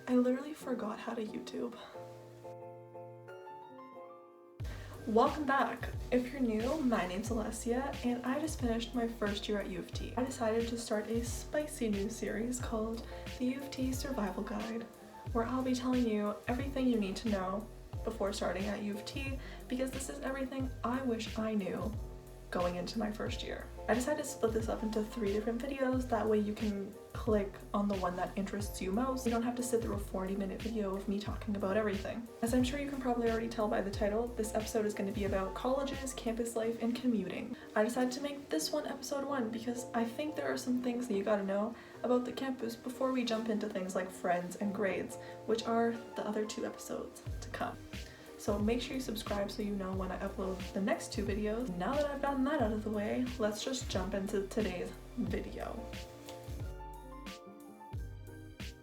I literally forgot how to YouTube. Welcome back! If you're new, my name's Alessia and I just finished my first year at UofT. I decided to start a spicy new series called the UofT Survival Guide, where I'll be telling you everything you need to know before starting at UofT, because this is everything I wish I knew going into my first year. I decided to split this up into 3 different videos, that way you can click on the one that interests you most. You don't have to sit through a 40-minute video of me talking about everything. As I'm sure you can probably already tell by the title, this episode is going to be about colleges, campus life, and commuting. I decided to make this one episode 1 because I think there are some things that you gotta know about the campus before we jump into things like friends and grades, which are the other 2 episodes to come. So make sure you subscribe so you know when I upload the next 2 videos. Now that I've gotten that out of the way, let's just jump into today's video.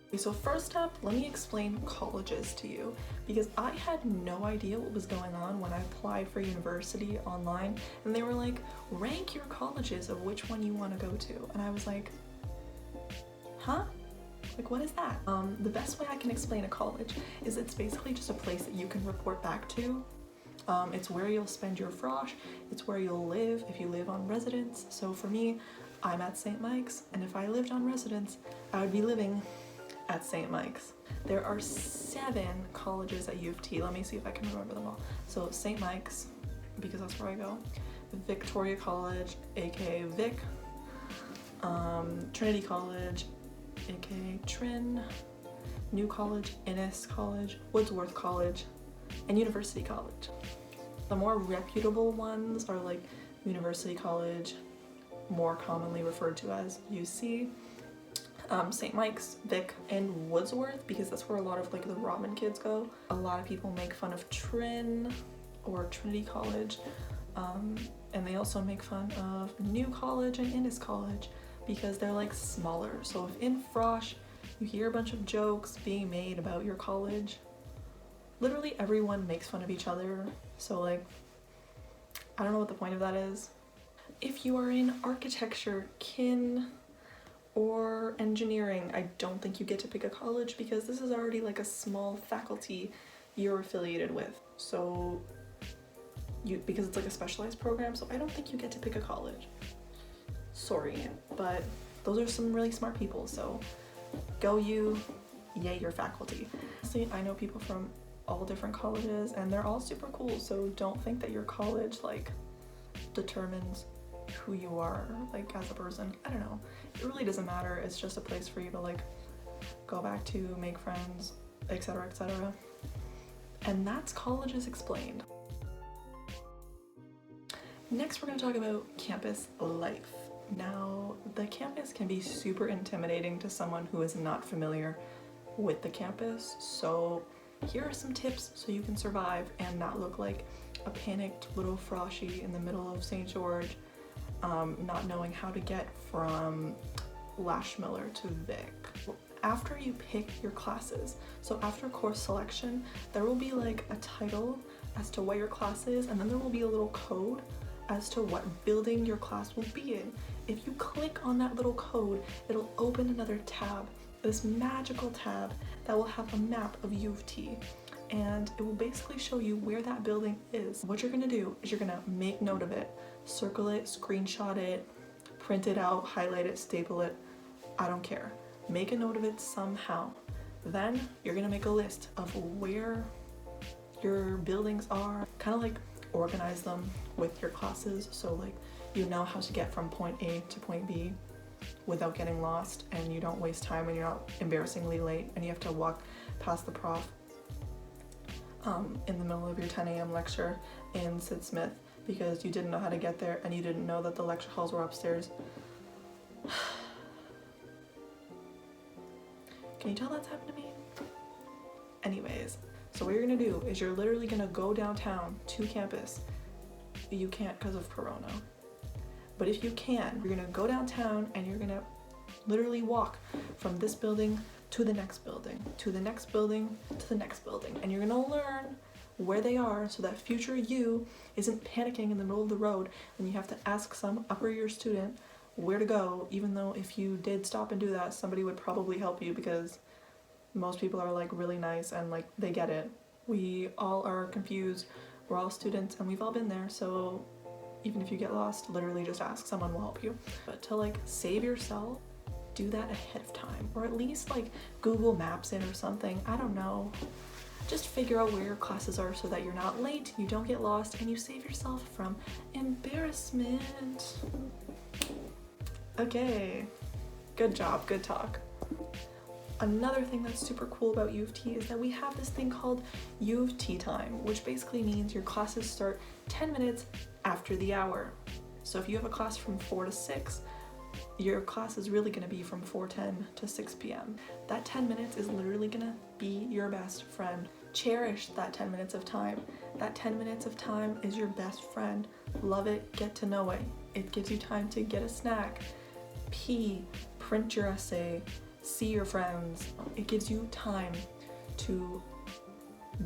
Okay, so first up, let me explain colleges to you, because I had no idea what was going on when I applied for university online, and they were like, rank your colleges of which one you want to go to, and I was like, huh? Like, what is that? The best way I can explain a college is it's basically just a place that you can report back to. It's where you'll spend your frosh, it's where you'll live if you live on residence. So for me, I'm at St. Mike's, and if I lived on residence, I would be living at St. Mike's. There are 7 colleges at UofT. Let me see if I can remember them all. So St. Mike's, because that's where I go. Victoria College, aka Vic. Trinity College, aka Trin, New College, Innis College, Woodsworth College, and University College. The more reputable ones are like University College, more commonly referred to as UC, St. Mike's, Vic, and Woodsworth, because that's where a lot of like the Robin kids go. A lot of people make fun of Trin or Trinity College, and they also make fun of New College and Innis College, because they're like smaller. So if in frosh you hear a bunch of jokes being made about your college, literally everyone makes fun of each other. So like, I don't know what the point of that is. If you are in architecture, kin, or engineering, I don't think you get to pick a college, because this is already like a small faculty you're affiliated with. So because it's like a specialized program, so I don't think you get to pick a college. Sorry, but those are some really smart people, so go you, yay your faculty. See, I know people from all different colleges and they're all super cool, so don't think that your college like determines who you are like as a person. I don't know, it really doesn't matter. It's just a place for you to like go back to, make friends, etc, etc. And that's colleges explained. Next, we're going to talk about campus life. Now, the campus can be super intimidating to someone who is not familiar with the campus, so here are some tips so you can survive and not look like a panicked little froshy in the middle of St. George, not knowing how to get from Lashmiller to Vic. After you pick your classes, so after course selection, there will be like a title as to what your class is, and then there will be a little code as to what building your class will be in. If you click on that little code, it'll open another tab, this magical tab that will have a map of U of T, and it will basically show you where that building is. What you're gonna do is you're gonna make note of it, circle it, screenshot it, print it out, highlight it, staple it, I don't care. Make a note of it somehow. Then you're gonna make a list of where your buildings are, kind of like organize them with your classes, so like you know how to get from point A to point B without getting lost, and you don't waste time and you're not embarrassingly late and you have to walk past the prof in the middle of your 10 a.m. lecture in Sid Smith because you didn't know how to get there and you didn't know that the lecture halls were upstairs. Can you tell that's happened to me? Anyways, so what you're gonna do is you're literally gonna go downtown to campus. You can't because of Corona. But if you can, you're gonna go downtown and you're gonna literally walk from this building to the next building, to the next building, to the next building. And you're gonna learn where they are so that future you isn't panicking in the middle of the road and you have to ask some upper year student where to go, even though if you did stop and do that, somebody would probably help you because Most people are like really nice and like they get it. We all are confused, we're all students and we've all been there, so even if you get lost, literally just ask, someone will help you. But to like save yourself, do that ahead of time, or at least like Google Maps it or something, I don't know. Just figure out where your classes are so that you're not late, you don't get lost, and you save yourself from embarrassment. Okay, good job, good talk. Another thing that's super cool about U of T is that we have this thing called U of T time, which basically means your classes start 10 minutes after the hour. So if you have a class from 4 to 6, your class is really gonna be from 4:10 to 6 p.m. That 10 minutes is literally gonna be your best friend. Cherish that 10 minutes of time. That 10 minutes of time is your best friend. Love it, get to know it. It gives you time to get a snack, pee, print your essay, see your friends. It gives you time to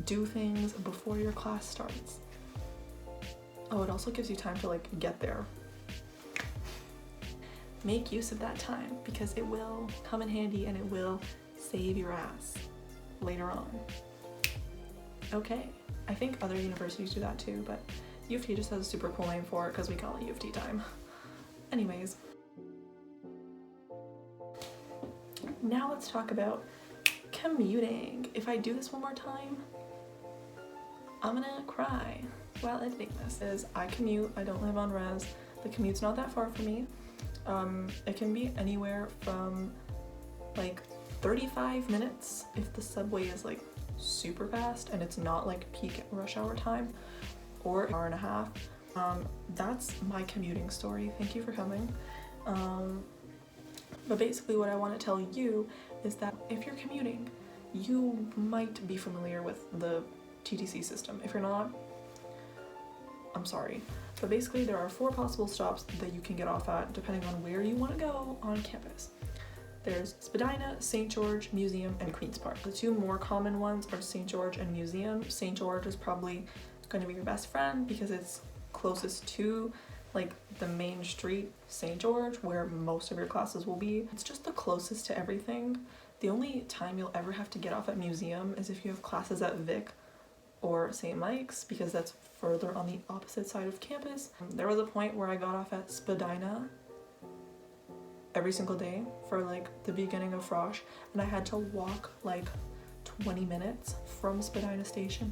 do things before your class starts. Oh, it also gives you time to like get there. Make use of that time because it will come in handy and it will save your ass later on. Okay, I think other universities do that too, but U of T just has a super cool name for it because we call it U of T time. Anyways, now let's talk about commuting. If I do this one more time, I'm gonna cry while editing this. Is I commute, I don't live on res, the commute's not that far from me. It can be anywhere from like 35 minutes if the subway is like super fast and it's not like peak rush hour time, or an hour and a half. That's my commuting story. Thank you for coming. But basically what I want to tell you is that if you're commuting, you might be familiar with the TTC system. If you're not, I'm sorry. But basically there are 4 possible stops that you can get off at depending on where you want to go on campus. There's Spadina, St. George, Museum, and Queen's Park. The 2 more common ones are St. George and Museum. St. George is probably going to be your best friend because it's closest to like the main street, St. George, where most of your classes will be. It's just the closest to everything. The only time you'll ever have to get off at Museum is if you have classes at Vic or St. Mike's, because that's further on the opposite side of campus. There was a point where I got off at Spadina every single day for like the beginning of Frosh, and I had to walk like 20 minutes from Spadina station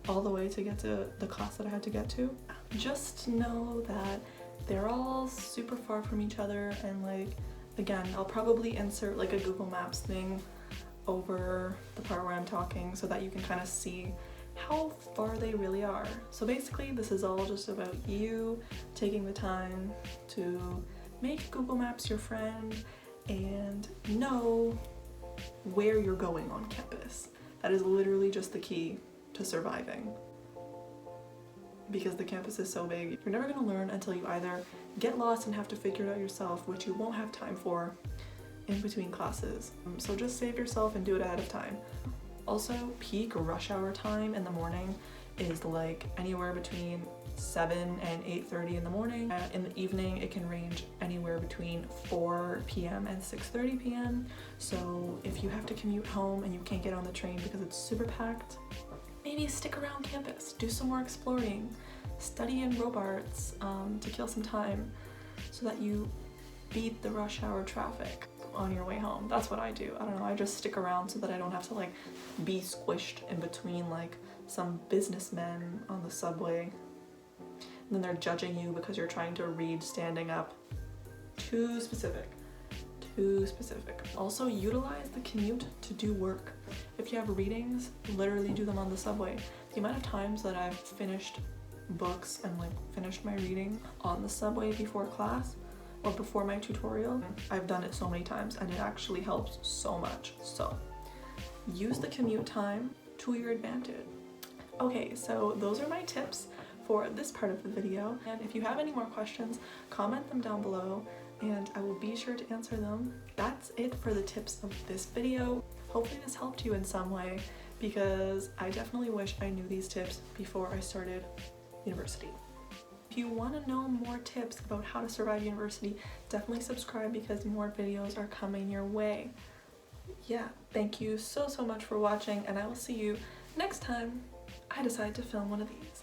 all the way to get to the class that I had to get to. Just know that they're all super far from each other, and like, again, I'll probably insert like a Google Maps thing over the part where I'm talking so that you can kind of see how far they really are. So basically this is all just about you taking the time to make Google Maps your friend and know where you're going on campus. That is literally just the key to surviving, because the campus is so big. You're never gonna learn until you either get lost and have to figure it out yourself, which you won't have time for in between classes. So just save yourself and do it ahead of time. Also, peak rush hour time in the morning is like anywhere between 7 and 8:30 in the morning. In the evening, it can range anywhere between 4 p.m. and 6:30 p.m. So if you have to commute home and you can't get on the train because it's super packed, maybe stick around campus, do some more exploring, study in Robarts to kill some time so that you beat the rush hour traffic on your way home. That's what I do. I don't know, I just stick around so that I don't have to like be squished in between like some businessmen on the subway. And then they're judging you because you're trying to read standing up. Too specific. Too specific. Also, utilize the commute to do work. If you have readings, literally do them on the subway. The amount of times that I've finished books and like finished my reading on the subway before class or before my tutorial, I've done it so many times and it actually helps so much. So use the commute time to your advantage. Okay, so those are my tips for this part of the video, and if you have any more questions, comment them down below and I will be sure to answer them. That's it for the tips of this video. Hopefully this helped you in some way, because I definitely wish I knew these tips before I started university. If you want to know more tips about how to survive university, definitely subscribe because more videos are coming your way. yeah, thank you so much for watching, and I will see you next time I decide to film one of these.